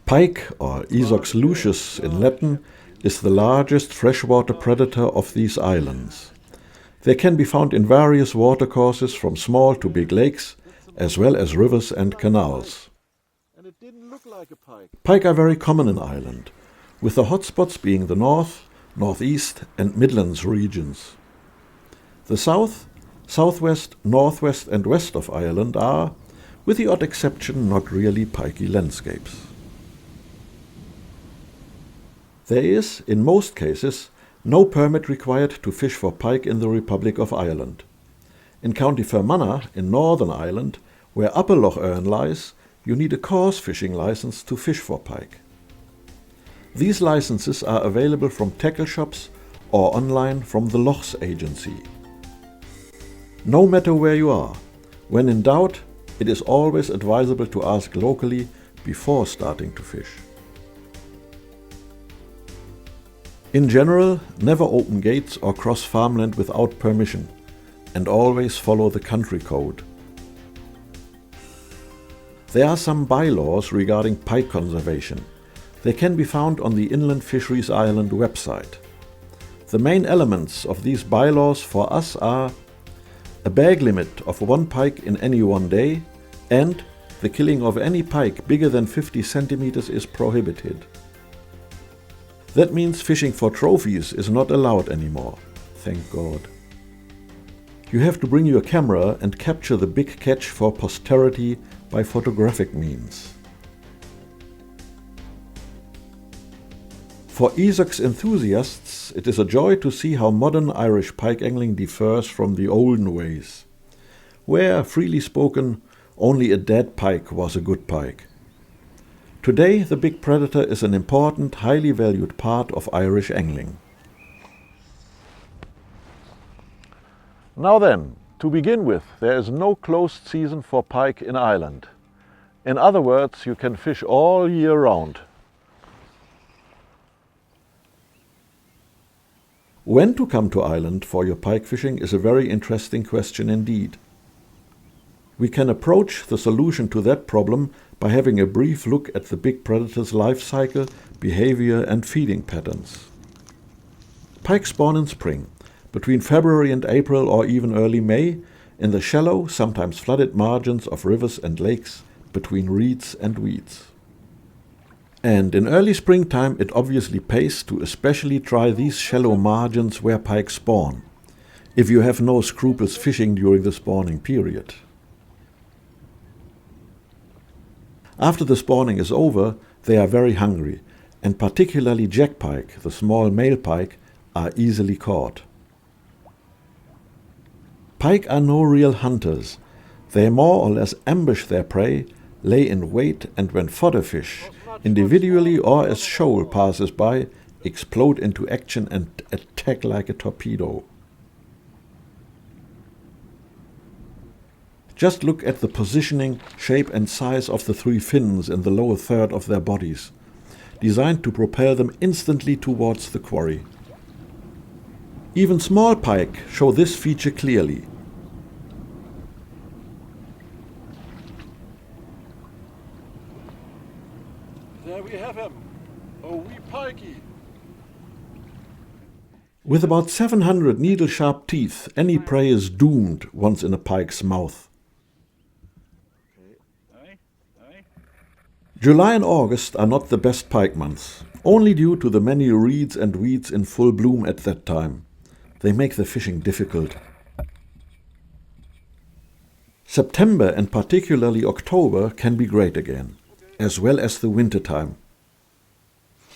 Pike, or Esox lucius in Latin, is the largest freshwater predator of these islands. They can be found in various watercourses from small to big lakes, as well as rivers and canals. Pike are very common in Ireland, with the hotspots being the north, northeast and Midlands regions. The south, southwest, northwest and west of Ireland are, with the odd exception, not really pikey landscapes. There is, in most cases, no permit required to fish for pike in the Republic of Ireland. In County Fermanagh, in Northern Ireland, where Upper Loch Erne lies, you need a coarse fishing license to fish for pike. These licenses are available from tackle shops or online from the Lochs Agency. No matter where you are, when in doubt, it is always advisable to ask locally before starting to fish. In general, never open gates or cross farmland without permission, and always follow the country code. There are some bylaws regarding pike conservation. They can be found on the Inland Fisheries Ireland website. The main elements of these bylaws for us are a bag limit of 1 pike in any one day, and the killing of any pike bigger than 50 centimeters is prohibited. That means fishing for trophies is not allowed anymore, thank God. You have to bring your camera and capture the big catch for posterity by photographic means. For Esox enthusiasts, it is a joy to see how modern Irish pike angling differs from the olden ways, where, freely spoken, only a dead pike was a good pike. Today, the big predator is an important, highly valued part of Irish angling. Now then, to begin with, there is no closed season for pike in Ireland. In other words, you can fish all year round. When to come to Ireland for your pike fishing is a very interesting question indeed. We can approach the solution to that problem by having a brief look at the big predator's life cycle, behavior and feeding patterns. Pike spawn in spring, between February and April or even early May, in the shallow, sometimes flooded margins of rivers and lakes, between reeds and weeds. And in early springtime it obviously pays to especially try these shallow margins where pike spawn, if you have no scruples fishing during the spawning period. After the spawning is over, they are very hungry, and particularly jack pike, the small male pike, are easily caught. Pike are no real hunters. They more or less ambush their prey, lay in wait, and when fodder fish, individually or as shoal passes by, explode into action and attack like a torpedo. Just look at the positioning, shape and size of the 3 fins in the lower third of their bodies, designed to propel them instantly towards the quarry. Even small pike show this feature clearly. There we have him, a wee pikey. With about 700 needle-sharp teeth, any prey is doomed once in a pike's mouth. July and August are not the best pike months, only due to the many reeds and weeds in full bloom at that time. They make the fishing difficult. September and particularly October can be great again, as well as the winter time.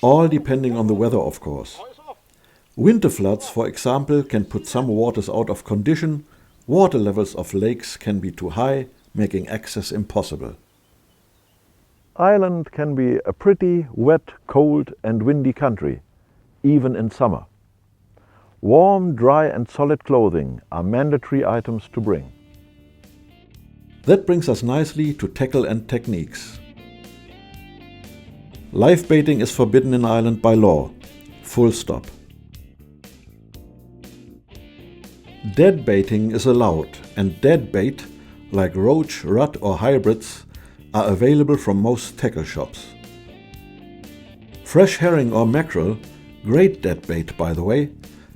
All depending on the weather, of course. Winter floods, for example, can put some waters out of condition. Water levels of lakes can be too high, making access impossible. Ireland can be a pretty wet, cold and windy country, even in summer. Warm, dry and solid clothing are mandatory items to bring. That brings us nicely to tackle and techniques. Live baiting is forbidden in Ireland by law, full stop. Dead baiting is allowed, and dead bait, like roach, rudd or hybrids, are available from most tackle shops. Fresh herring or mackerel, great dead bait by the way,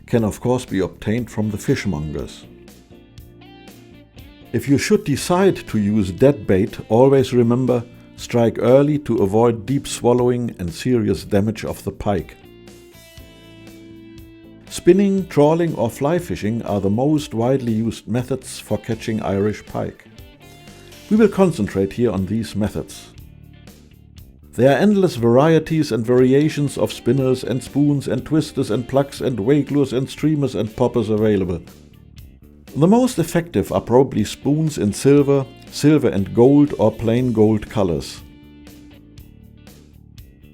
can of course be obtained from the fishmongers. If you should decide to use dead bait, always remember, strike early to avoid deep swallowing and serious damage of the pike. Spinning, trawling or fly fishing are the most widely used methods for catching Irish pike. We will concentrate here on these methods. There are endless varieties and variations of spinners and spoons and twisters and plugs and wake lures and streamers and poppers available. The most effective are probably spoons in silver, silver and gold or plain gold colors.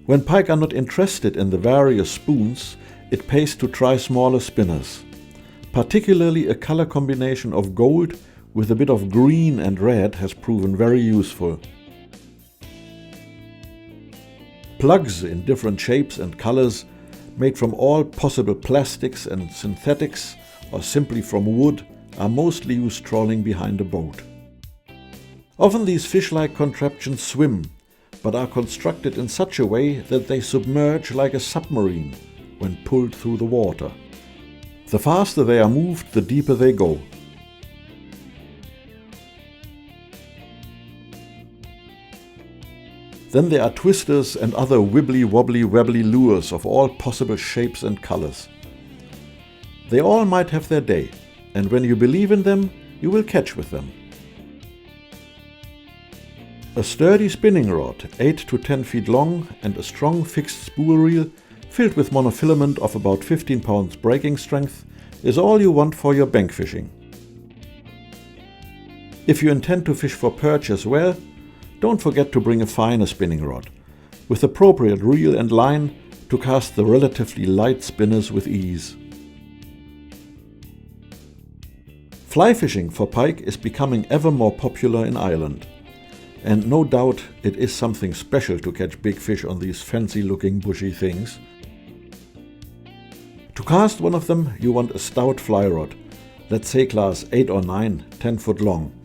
When pike are not interested in the various spoons, it pays to try smaller spinners. Particularly a color combination of gold with a bit of green and red has proven very useful. Plugs in different shapes and colors, made from all possible plastics and synthetics or simply from wood, are mostly used trawling behind a boat. Often these fish-like contraptions swim, but are constructed in such a way that they submerge like a submarine when pulled through the water. The faster they are moved, the deeper they go. Then there are twisters and other wibbly-wobbly lures of all possible shapes and colors. They all might have their day, and when you believe in them, you will catch with them. A sturdy spinning rod, 8 to 10 feet long, and a strong fixed spool reel filled with monofilament of about 15 pounds breaking strength is all you want for your bank fishing. If you intend to fish for perch as well, don't forget to bring a finer spinning rod, with appropriate reel and line to cast the relatively light spinners with ease. Fly fishing for pike is becoming ever more popular in Ireland, and no doubt it is something special to catch big fish on these fancy-looking bushy things. To cast one of them, you want a stout fly rod, let's say class 8 or 9, 10 foot long.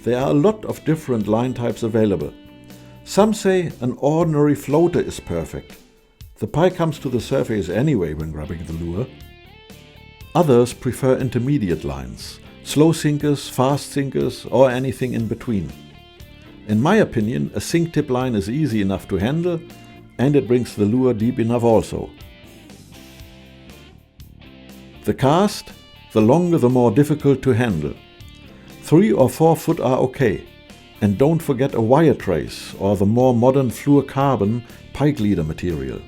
There are a lot of different line types available. Some say an ordinary floater is perfect. The pike comes to the surface anyway when grabbing the lure. Others prefer intermediate lines, slow sinkers, fast sinkers, or anything in between. In my opinion, a sink tip line is easy enough to handle, and it brings the lure deep enough also. The cast, the longer the more difficult to handle. 3 or 4 foot are okay, and don't forget a wire trace or the more modern fluorocarbon pike leader material.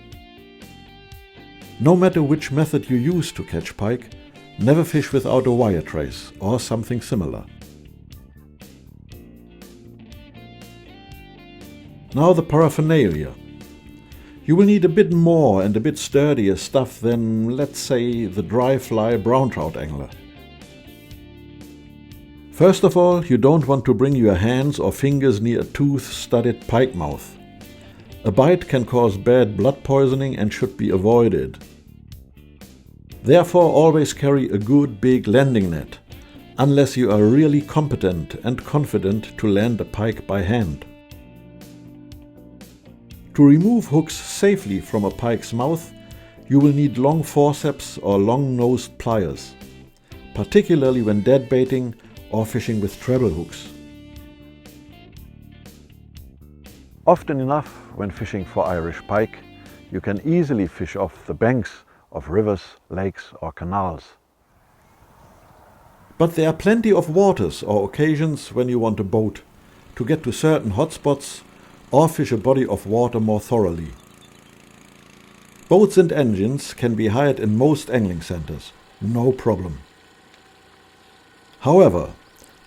No matter which method you use to catch pike, never fish without a wire trace or something similar. Now the paraphernalia. You will need a bit more and a bit sturdier stuff than, let's say, the dry fly brown trout angler. First of all, you don't want to bring your hands or fingers near a tooth-studded pike mouth. A bite can cause bad blood poisoning and should be avoided. Therefore, always carry a good big landing net, unless you are really competent and confident to land a pike by hand. To remove hooks safely from a pike's mouth, you will need long forceps or long-nosed pliers, particularly when dead baiting or fishing with treble hooks. Often enough, when fishing for Irish pike, you can easily fish off the banks of rivers, lakes or canals. But there are plenty of waters or occasions when you want a boat to get to certain hotspots or fish a body of water more thoroughly. Boats and engines can be hired in most angling centers, no problem. However,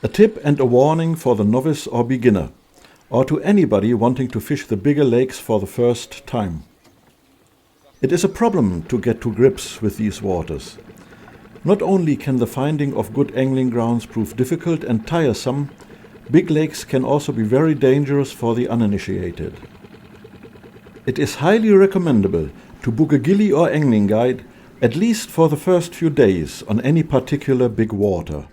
a tip and a warning for the novice or beginner, or to anybody wanting to fish the bigger lakes for the first time. It is a problem to get to grips with these waters. Not only can the finding of good angling grounds prove difficult and tiresome, big lakes can also be very dangerous for the uninitiated. It is highly recommendable to book a ghillie or angling guide, at least for the first few days, on any particular big water.